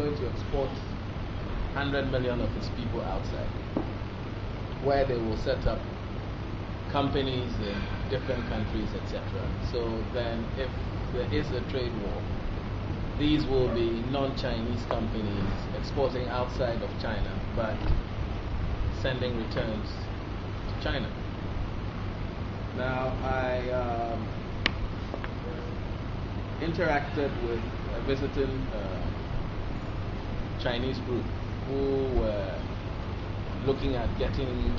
going to export 100 million of its people outside, where they will set up companies in different countries, etc. So then if there is a trade war, these will be non-Chinese companies exporting outside of China but sending returns to China. Now, I interacted with a visiting Chinese group who were looking at getting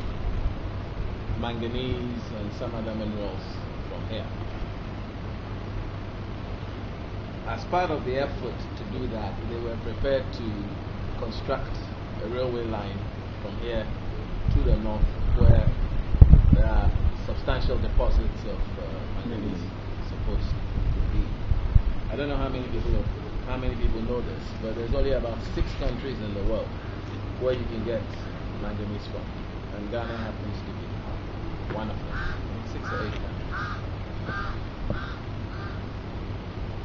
manganese and some other minerals from here. As part of the effort to do that, they were prepared to construct a railway line from here to the north, where there are substantial deposits of manganese supposed to be. I don't know how many people know this, but there's only about 6 countries in the world where you can get manganese from, and Ghana happens to be one of them. 6 or 8 countries.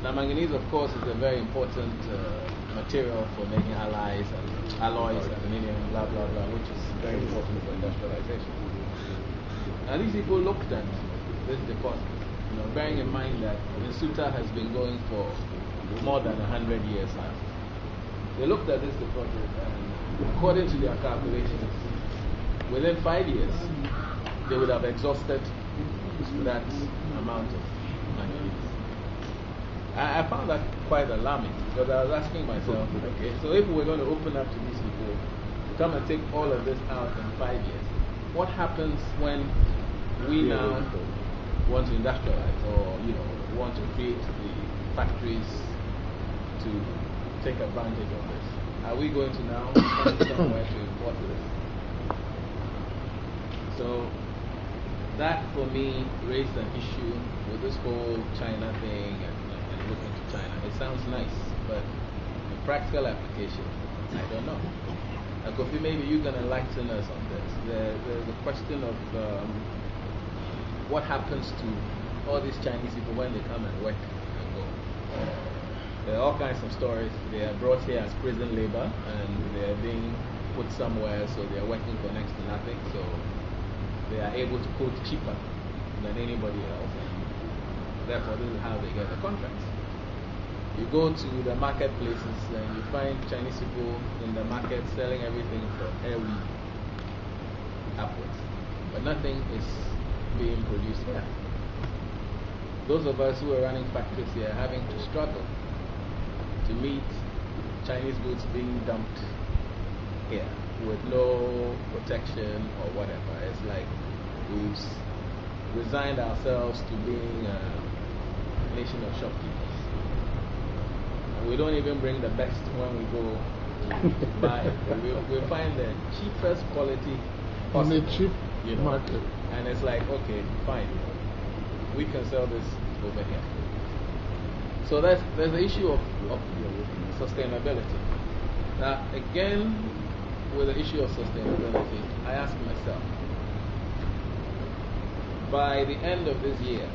Now, manganese, of course, is a very important material for making alloys, aluminium, blah blah blah, which is very important for industrialization. Now, these people looked at this deposit, bearing in mind that Nsuta has been going for more than 100 years now. They looked at this deposit, and according to their calculations, within 5 years, they would have exhausted that amount of manganese. I found that quite alarming, because I was asking myself, okay, so if we're going to open up to these people, to come and take all of this out in 5 years, what happens when we now want to industrialize, or want to create the factories to take advantage of this? Are we going to now find somewhere to import this? So that for me raised an issue with this whole China thing and looking to China. It sounds nice, but in practical application, I don't know. Kofi, maybe you can enlighten us on this. There's a question of what happens to all these Chinese people when they come and work and go. There are all kinds of stories. They are brought here as prison labor, and they are being put somewhere, so they are working for next to nothing, so they are able to quote cheaper than anybody else, and therefore this is how they get the contracts. You go to the marketplaces and you find Chinese people in the market selling everything from airweed upwards, but nothing is being produced here. Those of us who are running factories here are having to struggle to meet Chinese goods being dumped here with no protection or whatever. It's like we've resigned ourselves to being a nation of shopkeepers. And we don't even bring the best when we go to buy it. We find the cheapest quality possible. On a cheap market. And it's like, okay, fine. We can sell this over here. So there's the issue of sustainability. Now, again, with the issue of sustainability, I ask myself, by the end of this year,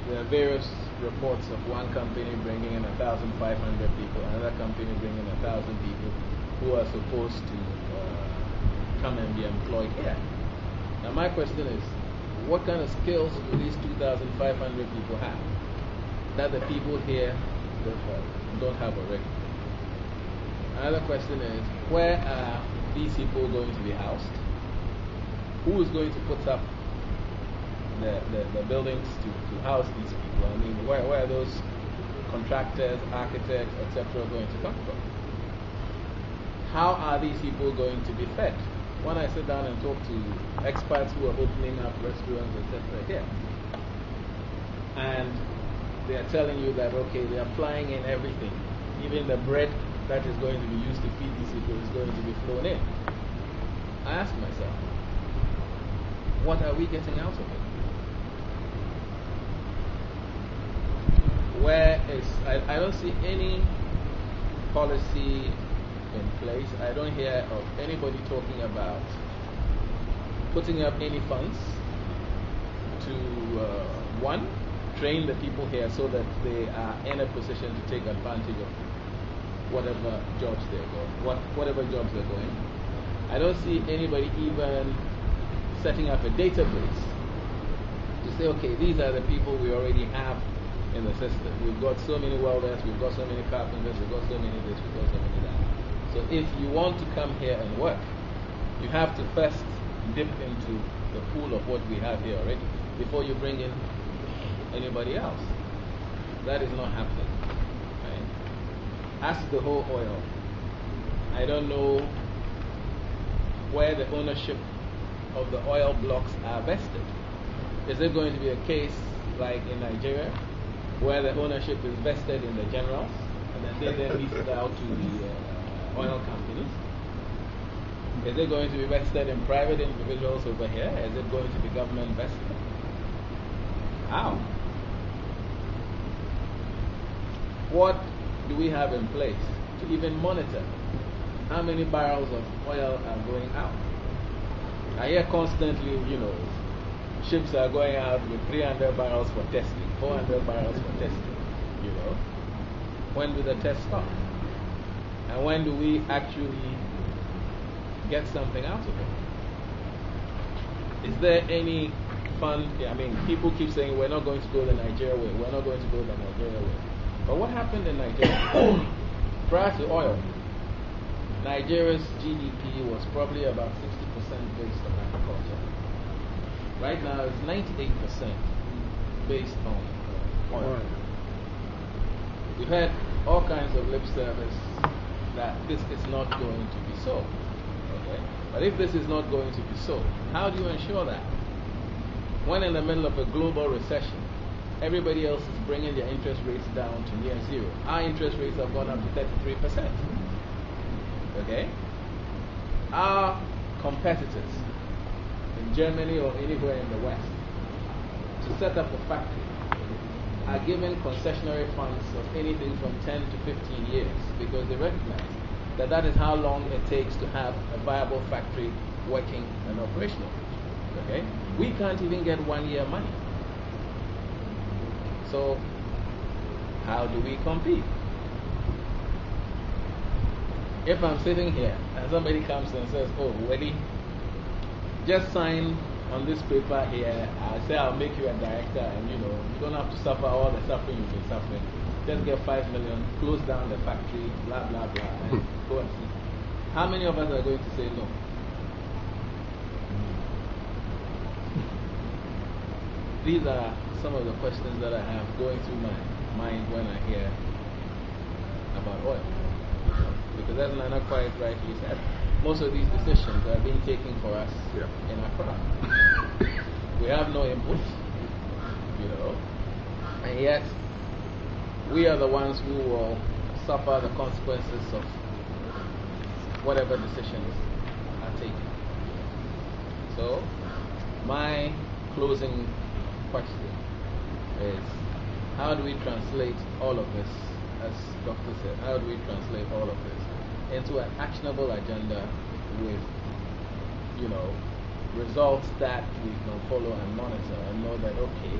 there are various reports of one company bringing in 1,500 people, another company bringing 1,000 people who are supposed to come and be employed here. Now, my question is, what kind of skills do these 2,500 people have that the people here don't have already? Another question is, where are these people going to be housed? Who is going to put up the buildings to house these people? I mean, where are those contractors, architects, etc. going to come from? How are these people going to be fed? When I sit down and talk to experts who are opening up restaurants, etc. here, and they are telling you that, okay, they are flying in everything, even the bread that is going to be used to feed these people is going to be flown in. I ask myself, what are we getting out of it? I don't see any policy in place. I don't hear of anybody talking about putting up any funds to, one, train the people here so that they are in a position to take advantage of whatever jobs they're going, whatever jobs they're going. I don't see anybody even setting up a database to say, okay, these are the people we already have in the system. We've got so many welders, we've got so many carpenters, we've got so many this, we've got so many that. So if you want to come here and work, you have to first dip into the pool of what we have here already before you bring in anybody else. That is not happening. Right? As to the whole oil, I don't know where the ownership of the oil blocks are vested. Is it going to be a case like in Nigeria, where the ownership is vested in the generals, and then they then lease it out to the oil companies? Is it going to be vested in private individuals over here? Is it going to be government vested? How? What do we have in place to even monitor how many barrels of oil are going out? I hear constantly, ships are going out with 300 barrels for testing, 400 barrels for testing, When do the tests stop? And when do we actually get something out of it? Is there any fund? I mean, people keep saying we're not going to go the Nigeria way, we're not going to go the Nigeria way. But what happened in Nigeria? Prior to oil, Nigeria's GDP was probably about 60% based on agriculture. Right now it's 98% based on oil. We've had all kinds of lip service that this is not going to be so. Okay? But if this is not going to be so, how do you ensure that? When in the middle of a global recession, everybody else is bringing their interest rates down to near zero. Our interest rates have gone up to 33%. Okay? Our competitors in Germany or anywhere in the West to set up a factory are given concessionary funds of anything from 10 to 15 years because they recognize that that is how long it takes to have a viable factory working and operational. Okay? We can't even get 1 year money. So, how do we compete? If I'm sitting here and somebody comes and says, oh, Weddy, just sign on this paper here, I say I'll make you a director and you don't have to suffer all the suffering you've been suffering. Just get 5 million, close down the factory, blah, blah, blah, and go and see. How many of us are going to say no? These are some of the questions that I have going through my mind when I hear about oil. Because as Nana quite rightly said, most of these decisions are being taken for us in Accra. We have no input, and yet we are the ones who will suffer the consequences of whatever decisions are taken. So, my closing question is, how do we translate all of this, as Dr. said, how do we translate all of this into an actionable agenda with, results that we can follow and monitor and know that, okay,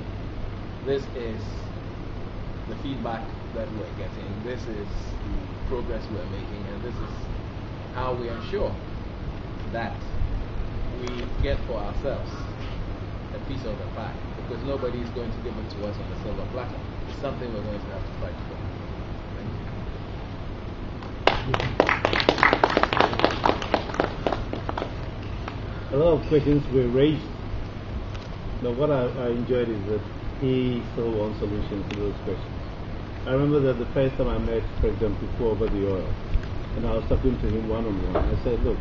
this is the feedback that we're getting, this is the progress we're making, and this is how we ensure that we get for ourselves a piece of the pie, because nobody is going to give it to us on a silver platter. It's something we're going to have to fight for. A lot of questions were raised. Now, what I enjoyed is that he still wants solutions to those questions. I remember that the first time I met President before over the oil, and I was talking to him one-on-one. I said, look,